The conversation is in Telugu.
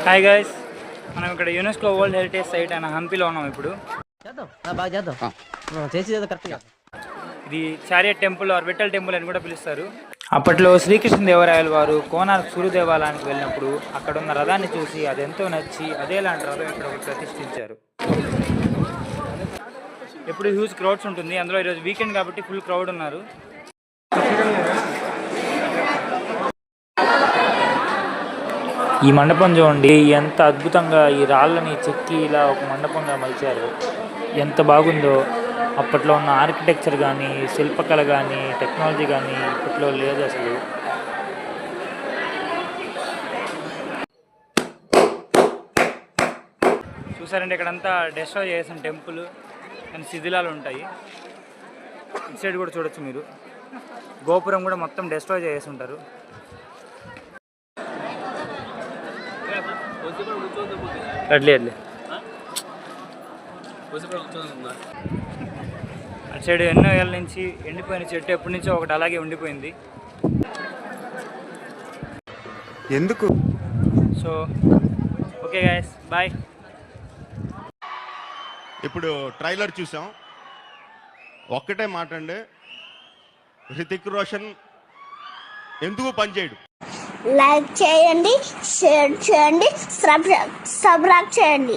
హాయ్ గైస్, మనం ఇక్కడ యునెస్కో వరల్డ్ హెరిటేజ్ సైట్ అయిన హంపీలో ఉన్నాం. ఇప్పుడు ఇది chariot temple or Vitthal temple అని కూడా పిలుస్తారు. అప్పట్లో శ్రీకృష్ణదేవరాయల వారు కోనార్క్ సూర్య దేవాలయానికి వెళ్ళినప్పుడు అక్కడ ఉన్న రథాన్ని చూసి అది ఎంతో నచ్చి అదేలాంటి రథం ఇక్కడ ఒకటి ప్రతిష్ఠించారు. ఎప్పుడు హ్యూజ్ క్రౌడ్స్ ఉంటుంది. అందులో ఈరోజు వీకెండ్ కాబట్టి ఫుల్ క్రౌడ్ ఉన్నారు. ఈ మండపం చూడండి, ఎంత అద్భుతంగా ఈ రాళ్ళని చెక్కి ఇలా ఒక మండపంగా మలిచారు. ఎంత బాగుందో. అప్పట్లో ఉన్న ఆర్కిటెక్చర్ కానీ, శిల్పకళ కానీ, టెక్నాలజీ కానీ ఇప్పట్లో లేదు అసలు. చూసారంటే ఇక్కడంతా డెస్ట్రాయ్ చేసిన టెంపుల్ అండ్ శిథిలాలు ఉంటాయి. ఇటు సైడ్ కూడా చూడొచ్చు మీరు. గోపురం కూడా మొత్తం డెస్ట్రాయ్ చేసి ఉంటారు. అట్లే అటు సైడ్ ఎన్నో ఏళ్ళ నుంచి ఎండిపోయిన చెట్టు ఎప్పటి నుంచో ఒకటి అలాగే ఉండిపోయింది. ఎందుకు? So okay guys, bye. ఇప్పుడు ట్రైలర్ చూసాం. ఒక్కటే మాట అండి, హృతిక్ రోషన్ ఎందుకు పనిచేయడు? లైక్ చేయండి, షేర్ చేయండి, సబ్స్క్రైబ్ చేయండి.